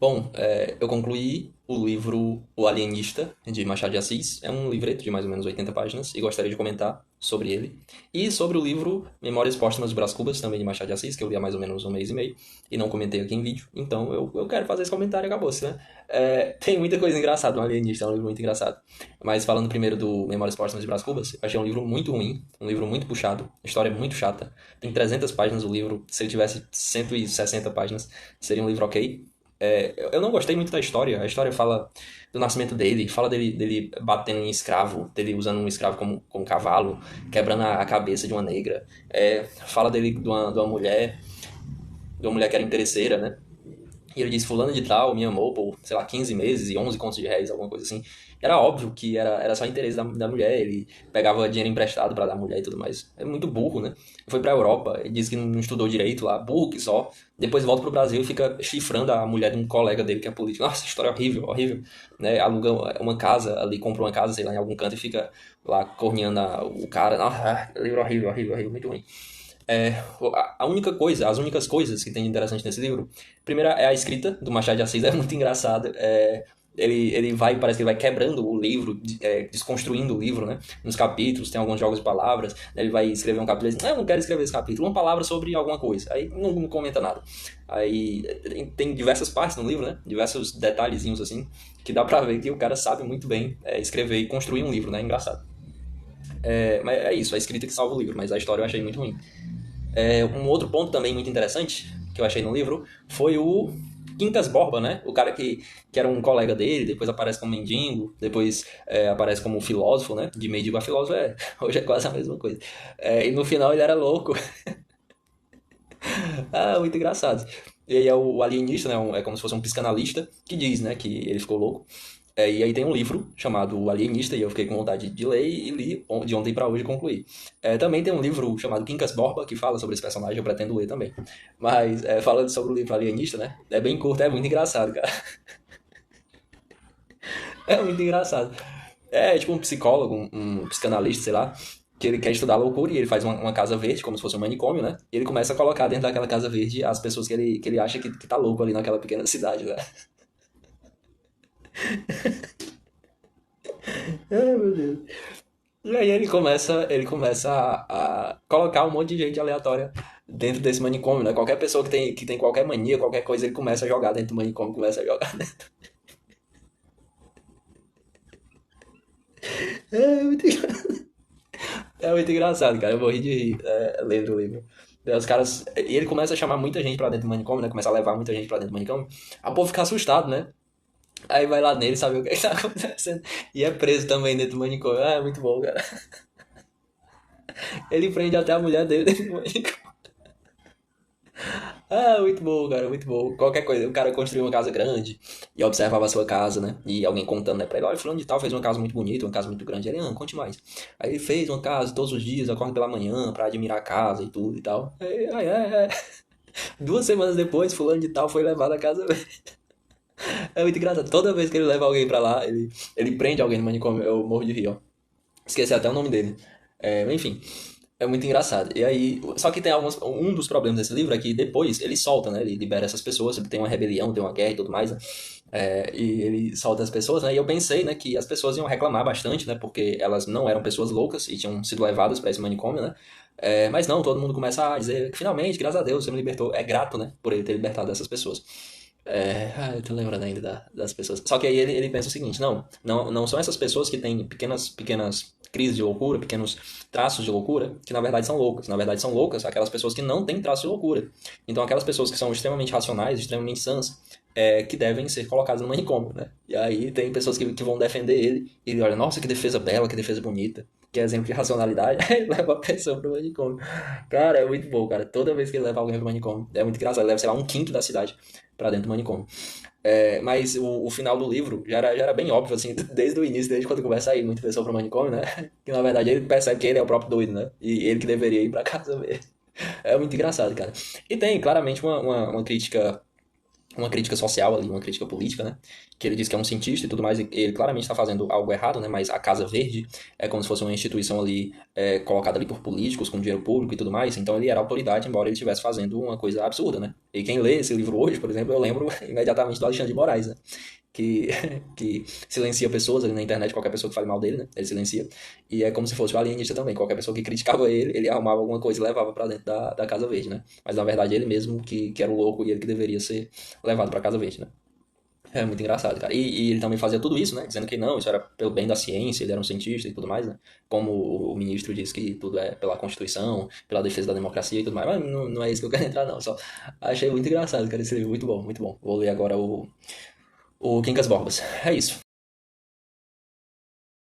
Bom, eu concluí o livro O Alienista, de Machado de Assis. É um livreto de mais ou menos 80 páginas e gostaria de comentar sobre ele. E sobre o livro Memórias Póstumas de Brás Cubas, também de Machado de Assis, que eu li há mais ou menos um mês e meio e não comentei aqui em vídeo. Então eu quero fazer esse comentário e acabou-se, né? Tem muita coisa engraçada no Alienista, é um livro muito engraçado. Mas falando primeiro do Memórias Póstumas de Brás Cubas, eu achei um livro muito ruim, um livro muito puxado, a história é muito chata. Tem 300 páginas o livro, se ele tivesse 160 páginas, seria um livro ok. Eu não gostei muito da história. A história fala do nascimento dele, fala dele batendo em escravo, dele usando um escravo como cavalo, quebrando a cabeça de uma negra. Fala dele de uma mulher que era interesseira, né? E ele disse, fulano de tal me amou por, sei lá, 15 meses e 11 contos de réis, alguma coisa assim. Era óbvio que era só interesse da mulher, ele pegava dinheiro emprestado pra dar mulher e tudo mais. É muito burro, né? Foi pra Europa, ele disse que não estudou direito lá, burro que só. Depois volta pro Brasil e fica chifrando a mulher de um colega dele que é político. Nossa, história horrível, horrível. Né? Aluga uma casa ali, compra uma casa, sei lá, em algum canto e fica lá corneando o cara. Nossa, livro horrível, horrível, horrível, muito ruim. É, a única coisa, as únicas coisas que tem de interessante nesse livro, primeira é a escrita do Machado de Assis, é muito engraçado. Ele vai, parece que ele vai quebrando o livro, desconstruindo o livro, né? Nos capítulos, tem alguns jogos de palavras, né? Ele vai escrever um capítulo e diz, não, eu não quero escrever esse capítulo, uma palavra sobre alguma coisa. Aí não comenta nada. Aí tem diversas partes no livro, né? Diversos detalhezinhos assim, que dá pra ver que o cara sabe muito bem escrever e construir um livro, né? Engraçado. Mas é isso, a escrita que salva o livro, mas a história eu achei muito ruim. Um outro ponto também muito interessante que eu achei no livro foi o Quincas Borba, né? O cara que era um colega dele, depois aparece como mendigo, depois aparece como filósofo, né? De mendigo a filósofo hoje é quase a mesma coisa. E no final ele era louco. Muito engraçado. E aí é o alienista, né? É como se fosse um psicanalista que diz, né? Que ele ficou louco. E aí tem um livro chamado O Alienista, e eu fiquei com vontade de ler e li de ontem pra hoje e concluí. Também tem um livro chamado Quincas Borba, que fala sobre esse personagem, eu pretendo ler também. Mas falando sobre o livro Alienista, né? É bem curto, é muito engraçado, cara. É muito engraçado. É tipo um psicólogo, um psicanalista, sei lá, que ele quer estudar a loucura e ele faz uma casa verde, como se fosse um manicômio, né? E ele começa a colocar dentro daquela casa verde as pessoas que ele acha que tá louco ali naquela pequena cidade, né? Ai, meu Deus. E aí ele começa a colocar um monte de gente aleatória dentro desse manicômio, né? Qualquer pessoa que tem qualquer mania, qualquer coisa, ele começa a jogar dentro do manicômio, começa a jogar dentro. É muito, é muito engraçado, cara. Eu morri de rir lendo o livro. Daí os caras. E ele começa a chamar muita gente pra dentro do manicômio, né? Começa a levar muita gente pra dentro do manicômio. A povo fica assustado, né? Aí vai lá nele, sabe o que tá acontecendo. E é preso também dentro do manicômio. É muito bom, cara. Ele prende até a mulher dele dentro do manicômio. Muito bom, cara, muito bom. Qualquer coisa, o cara construiu uma casa grande e observava a sua casa, né? E alguém contando, né, pra ele, olha, fulano de tal fez uma casa muito bonita, uma casa muito grande. Ele, conte mais. Aí ele fez uma casa todos os dias, acorda pela manhã pra admirar a casa e tudo e tal. Aí. 2 semanas depois, fulano de tal foi levado à casa. É muito engraçado. Toda vez que ele leva alguém pra lá, ele prende alguém no manicômio. Eu morro de rir, ó. Esqueci até o nome dele. Enfim, é muito engraçado. E aí, só que tem alguns, um dos problemas desse livro é que depois ele solta, né? Ele libera essas pessoas, tem uma rebelião, tem uma guerra e tudo mais, né? E ele solta as pessoas, né? E eu pensei, né, que as pessoas iam reclamar bastante, né? Porque elas não eram pessoas loucas e tinham sido levadas para esse manicômio, né? Mas não, todo mundo começa a dizer que finalmente, graças a Deus, você me libertou. É grato, né? Por ele ter libertado essas pessoas. Eu tô lembrando ainda das pessoas. Só que aí ele pensa o seguinte: não são essas pessoas que têm pequenas crises de loucura, pequenos traços de loucura, que na verdade são loucas. Na verdade são loucas aquelas pessoas que não têm traços de loucura. Então aquelas pessoas que são extremamente racionais, extremamente sãs, que devem ser colocadas no manicômio, né? E aí tem pessoas que vão defender ele, e ele olha, nossa, que defesa bela, que defesa bonita, que é exemplo de racionalidade, aí leva a pessoa pro manicômio. Cara, é muito bom, cara. Toda vez que ele leva alguém pro manicômio, é muito engraçado. Ele leva, sei lá, um quinto da cidade pra dentro do manicômio. Mas o final do livro já era bem óbvio, assim, desde o início, desde quando começa a ir muita pessoa pro manicômio, né? Que na verdade ele percebe que ele é o próprio doido, né? E ele que deveria ir pra casa ver. É muito engraçado, cara. E tem claramente uma crítica uma crítica social ali, uma crítica política, né? Que ele diz que é um cientista e tudo mais, e ele claramente está fazendo algo errado, né? Mas a Casa Verde é como se fosse uma instituição ali colocada ali por políticos, com dinheiro público e tudo mais. Então ele era autoridade, embora ele estivesse fazendo uma coisa absurda, né? E quem lê esse livro hoje, por exemplo, eu lembro imediatamente do Alexandre de Moraes, né? Que, que silencia pessoas ali na internet, qualquer pessoa que fale mal dele, né? Ele silencia. E é como se fosse o alienista também. Qualquer pessoa que criticava ele, ele arrumava alguma coisa e levava pra dentro da Casa Verde, né? Mas na verdade ele mesmo que era o louco e ele que deveria ser levado pra Casa Verde, né? É muito engraçado, cara. E ele também fazia tudo isso, né? Dizendo que não, isso era pelo bem da ciência, ele era um cientista e tudo mais, né? Como o ministro diz que tudo é pela Constituição, pela defesa da democracia e tudo mais. Mas não é isso que eu quero entrar, não. Só achei muito engraçado, cara, esse livro. Muito bom, muito bom. Vou ler agora o Quincas Borbas. É isso.